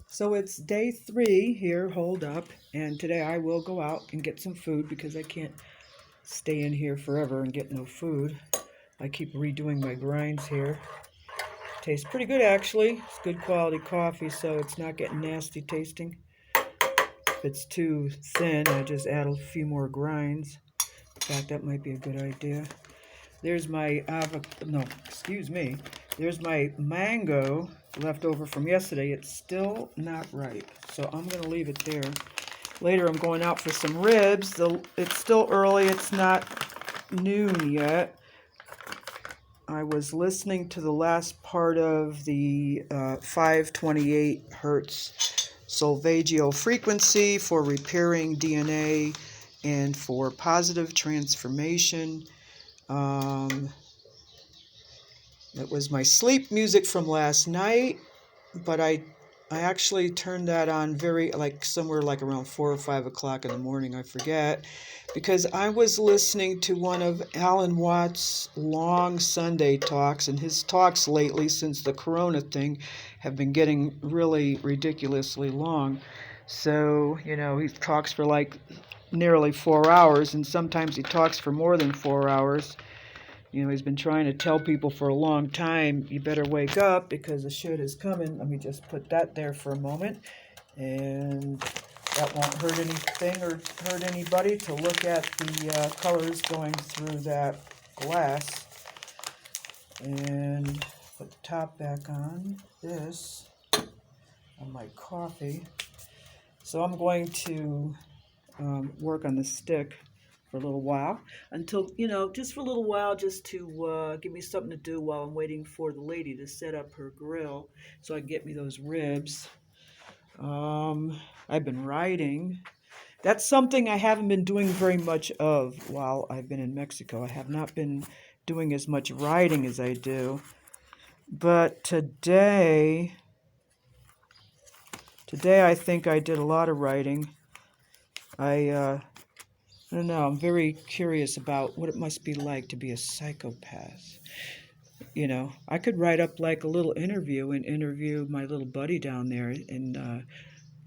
So it's day 3 here, hold up, and today I will go out and get some food because I can't stay in here forever and get no food. I keep redoing my grinds here. Tastes pretty good actually. It's good quality coffee, so it's not getting nasty tasting. If it's too thin, I just add a few more grinds. In fact, that might be a good idea. There's my There's my mango left over from yesterday. It's still not ripe, so I'm going to leave it there. Later, I'm going out for some ribs. It's still early. It's not noon yet. I was listening to the last part of the 528 hertz Solfeggio frequency for repairing DNA and for positive transformation. It was my sleep music from last night, but I actually turned that on somewhere like around 4 or 5 o'clock in the morning, I forget, because I was listening to one of Alan Watts' long Sunday talks, and his talks lately, since the corona thing, have been getting really ridiculously long. So, he talks for like nearly 4 hours, and sometimes he talks for more than 4 hours. He's been trying to tell people for a long time, you better wake up because the shit is coming. Let me just put that there for a moment. And that won't hurt anything or hurt anybody to look at the colors going through that glass. And put the top back on this, on my coffee. So I'm going to work on the stick for a little while until, just for a little while, just to give me something to do while I'm waiting for the lady to set up her grill so I can get me those ribs. I've been writing. That's something I haven't been doing very much of while I've been in Mexico. I have not been doing as much writing as I do. But today I think I did a lot of writing. I don't know, I'm very curious about what it must be like to be a psychopath. I could write up like a little interview and interview my little buddy down there, and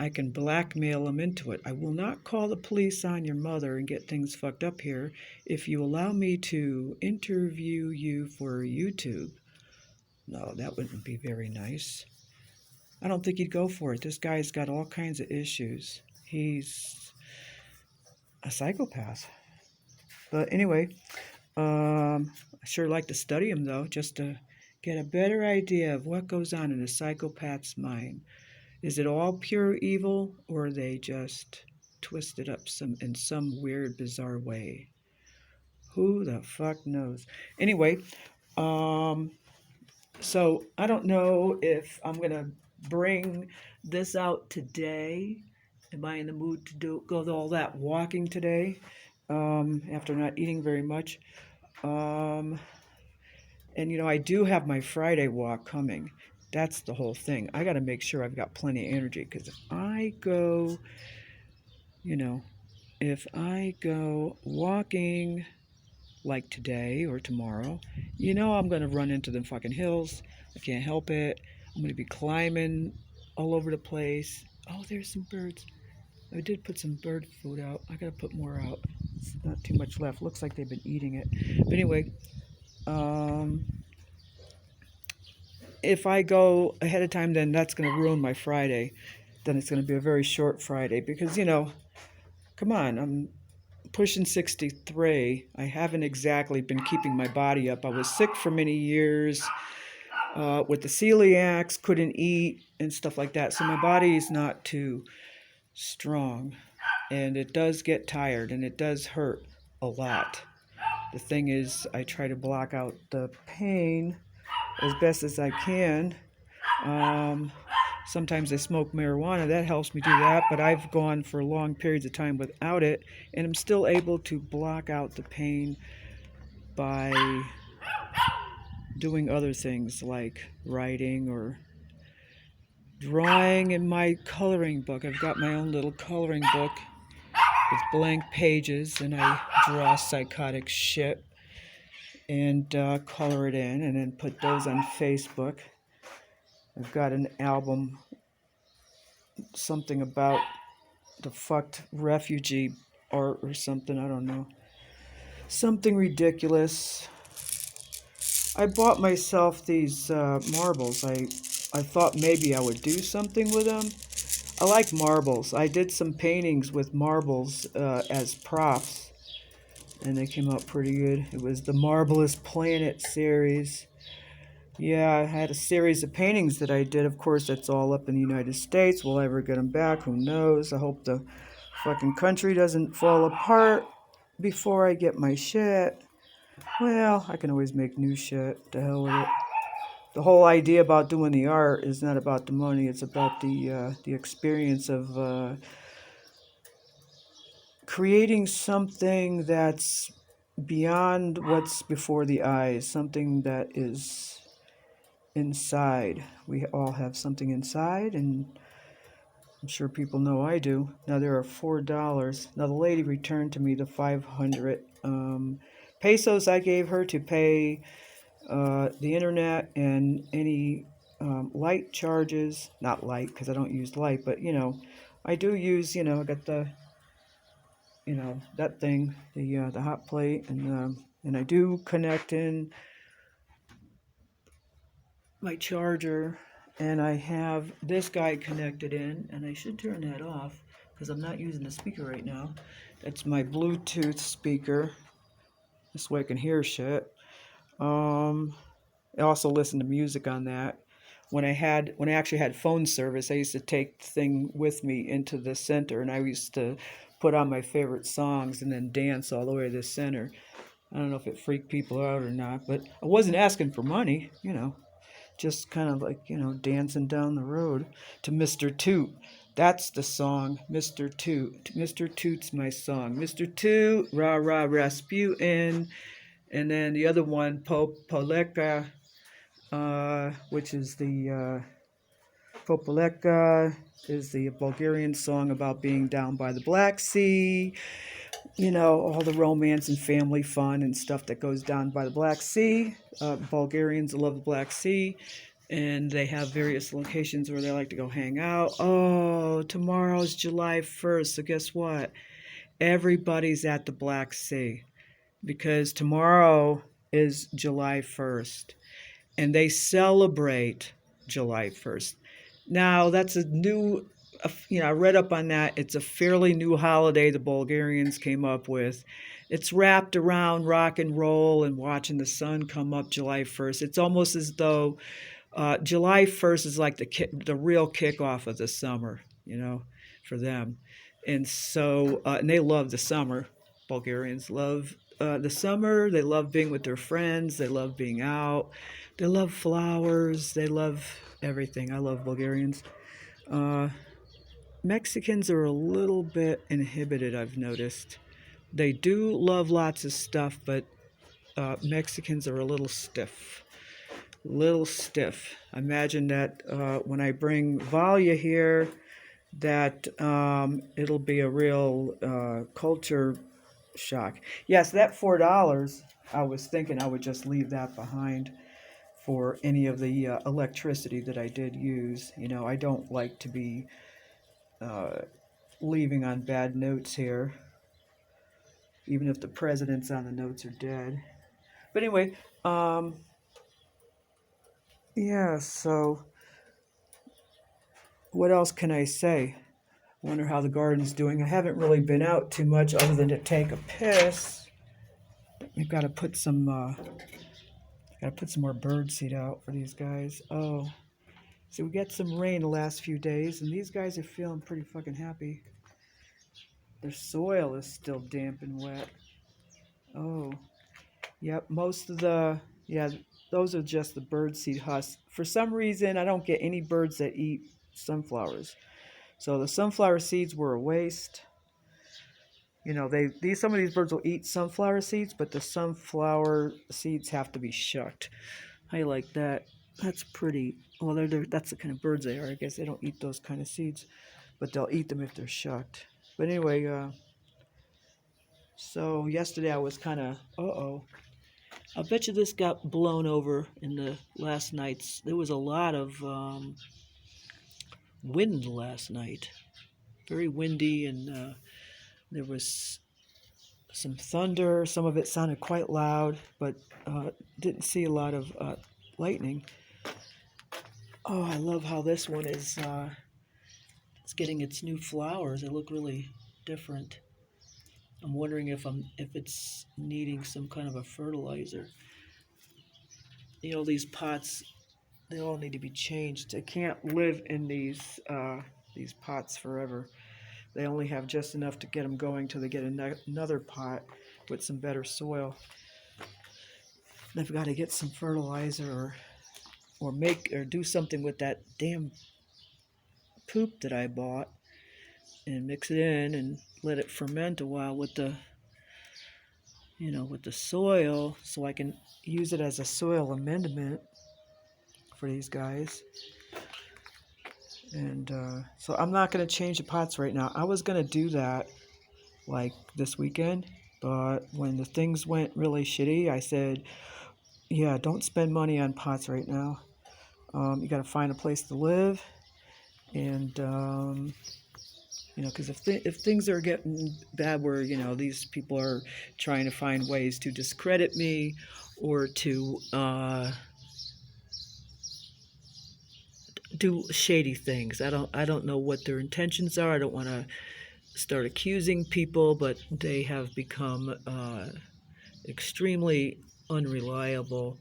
I can blackmail him into it. I will not call the police on your mother and get things fucked up here if you allow me to interview you for YouTube. No, that wouldn't be very nice. I don't think he'd go for it. This guy's got all kinds of issues. He's a psychopath. But anyway, I sure like to study him, though, just to get a better idea of what goes on in a psychopath's mind. Is it all pure evil, or are they just twisted up in some weird, bizarre way? Who the fuck knows? Anyway, so I don't know if I'm going to bring this out today. Am I in the mood to go all that walking today after not eating very much? And, I do have my Friday walk coming. That's the whole thing. I got to make sure I've got plenty of energy, because if I go walking like today or tomorrow, I'm going to run into them fucking hills. I can't help it. I'm going to be climbing all over the place. Oh, there's some birds. I did put some bird food out. I got to put more out. It's not too much left. Looks like they've been eating it. But anyway, if I go ahead of time, then that's going to ruin my Friday. Then it's going to be a very short Friday because, come on, I'm pushing 63. I haven't exactly been keeping my body up. I was sick for many years with the celiacs, couldn't eat and stuff like that. So my body is not too strong, and it does get tired, and it does hurt a lot. The thing is, I try to block out the pain as best as I can. Sometimes I smoke marijuana. That helps me do that, but I've gone for long periods of time without it, and I'm still able to block out the pain by doing other things like writing or drawing in my coloring book. I've got my own little coloring book with blank pages, and I draw psychotic shit and color it in and then put those on Facebook. I've got an album something about the fucked refugee art or something. I don't know. Something ridiculous. I bought myself these marbles. I thought maybe I would do something with them. I like marbles. I did some paintings with marbles as props, and they came out pretty good. It was the Marvelous Planet series. Yeah, I had a series of paintings that I did. Of course, that's all up in the United States. Will I ever get them back? Who knows? I hope the fucking country doesn't fall apart before I get my shit. Well, I can always make new shit. To hell with it. The whole idea about doing the art is not about the money. It's about the experience of creating something that's beyond what's before the eyes. Something that is inside. We all have something inside, and I'm sure people know I do. Now there are $4. Now the lady returned to me the 500 pesos I gave her to pay the internet and any light charges. Not light because I don't use light, but I do use. I got the that thing, the hot plate, and I do connect in my charger, and I have this guy connected in, and I should turn that off because I'm not using the speaker right now. That's my Bluetooth speaker. This way I can hear shit. I also listen to music on that. When I actually had phone service, I used to take the thing with me into the center, and I used to put on my favorite songs and then dance all the way to the center. I don't know if it freaked people out or not, but I wasn't asking for money, just kind of like, dancing down the road to Mr. Toot. That's the song, Mr. Toot. Mr. Toot's my song. Mr. Toot, rah rah Rasputin. And then the other one, Popoleka, which is the Popoleka is the Bulgarian song about being down by the Black Sea. All the romance and family fun and stuff that goes down by the Black Sea. Bulgarians love the Black Sea, and they have various locations where they like to go hang out. Oh, tomorrow's July 1st, so guess what? Everybody's at the Black Sea because tomorrow is July 1st, and they celebrate July 1st. Now, that's a new, I read up on that. It's a fairly new holiday the Bulgarians came up with. It's wrapped around rock and roll and watching the sun come up July 1st. It's almost as though July 1st is like the real kickoff of the summer, for them. And so, and they love the summer. Bulgarians love the summer. They love being with their friends. They love being out. They love flowers. They love everything. I love Bulgarians. Mexicans are a little bit inhibited, I've noticed. They do love lots of stuff, but Mexicans are a little stiff. Little stiff. Imagine that when I bring Valia here, that it'll be a real culture shock. Yes, that $4, I was thinking I would just leave that behind for any of the electricity that I did use. I don't like to be leaving on bad notes here, even if the presidents on the notes are dead. But anyway, yeah, so what else can I say? Wonder how the garden's doing. I haven't really been out too much other than to take a piss. We've got to put some more bird seed out for these guys. Oh, so we got some rain the last few days, and these guys are feeling pretty fucking happy. Their soil is still damp and wet. Oh, yep. Those are just the bird seed husks. For some reason, I don't get any birds that eat sunflowers. So the sunflower seeds were a waste. Some of these birds will eat sunflower seeds, but the sunflower seeds have to be shucked. I like that. That's pretty. Well, that's the kind of birds they are. I guess they don't eat those kind of seeds, but they'll eat them if they're shucked. But anyway, so yesterday I was kind of, I bet you this got blown over in the last nights. There was a lot of wind last night. Very windy, and there was some thunder. Some of it sounded quite loud, but didn't see a lot of lightning. Oh, I love how this one is. It's getting its new flowers. They look really different. I'm wondering if it's needing some kind of a fertilizer. You know, these pots, they all need to be changed. They can't live in these pots forever. They only have just enough to get them going till they get another pot with some better soil. They've got to get some fertilizer or do something with that damn poop that I bought and mix it in and let it ferment a while with the soil, so I can use it as a soil amendment for these guys. And so I'm not going to change the pots right now. I was going to do that like this weekend, but when the things went really shitty, I said, yeah, don't spend money on pots right now. You got to find a place to live, and because if things are getting bad where, these people are trying to find ways to discredit me or to do shady things. I don't know what their intentions are. I don't want to start accusing people, but they have become extremely unreliable,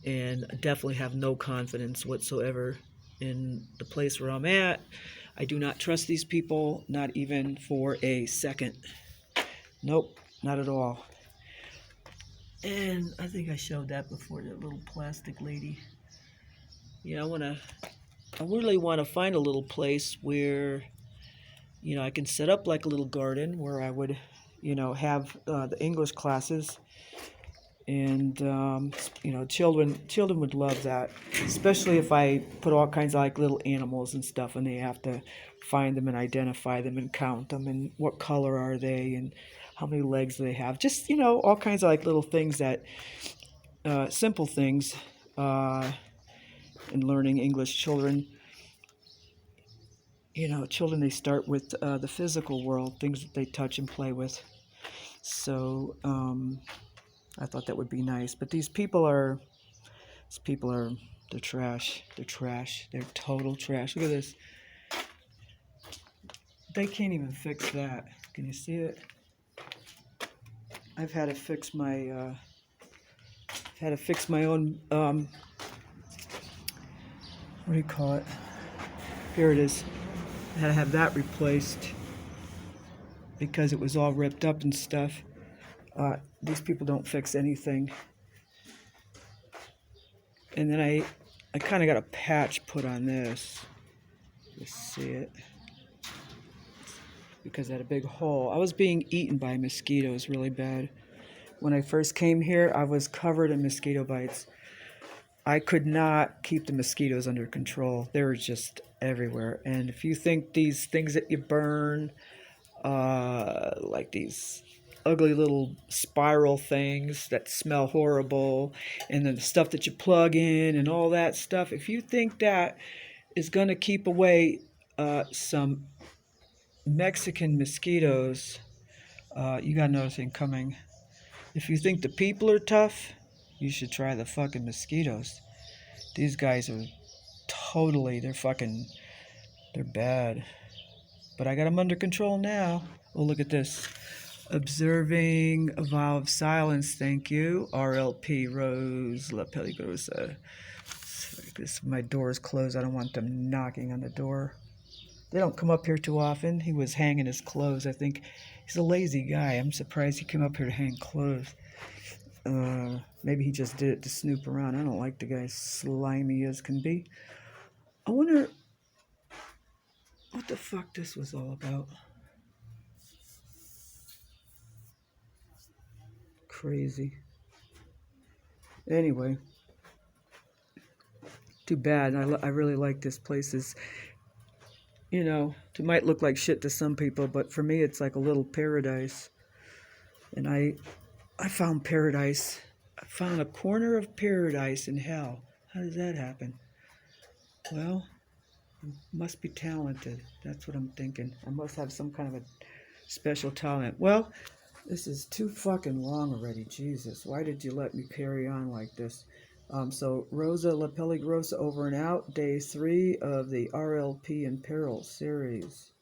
and definitely have no confidence whatsoever in the place where I'm at. I do not trust these people, not even for a second. Nope, not at all. And I think I showed that before, that little plastic lady. Yeah, I really want to find a little place where, I can set up like a little garden where I would, have the English classes. And, children would love that, especially if I put all kinds of like little animals and stuff, and they have to find them and identify them and count them and what color are they and how many legs do they have. Just, all kinds of like little things that, simple things in learning English. Children, they start with the physical world, things that they touch and play with. So, I thought that would be nice. But these people are, they're trash. They're trash. They're total trash. Look at this. They can't even fix that. Can you see it? I've had to fix my, own, what do you call it? Here it is. I had to have that replaced because it was all ripped up and stuff. These people don't fix anything. And then I kind of got a patch put on this. You see it? Because I had a big hole. I was being eaten by mosquitoes really bad. When I first came here, I was covered in mosquito bites. I could not keep the mosquitoes under control. They were just everywhere. And if you think these things that you burn, like these ugly little spiral things that smell horrible, and then the stuff that you plug in and all that stuff, if you think that is going to keep away some Mexican mosquitoes, you got another thing coming. If you think the people are tough, you should try the fucking mosquitoes. These guys are they're bad. But I got them under control now. Oh, look at this. Observing a vow of silence, thank you. RLP, Rose La Peligrosa. My door is closed. I don't want them knocking on the door. They don't come up here too often. He was hanging his clothes. I think he's a lazy guy. I'm surprised he came up here to hang clothes. Maybe he just did it to snoop around. I don't like the guy, slimy as can be. I wonder what the fuck this was all about. Crazy. Anyway, too bad. I really like this place. It might look like shit to some people, but for me it's like a little paradise. And I found paradise. I found a corner of paradise in hell. How does that happen? Well, Must be talented. That's what I'm thinking. I must have some kind of a special talent. Well, this is too fucking long already. Jesus, why did you let me carry on like this? So Rosa La Peligrosa over and out. Day 3 of the RLP and Peril series.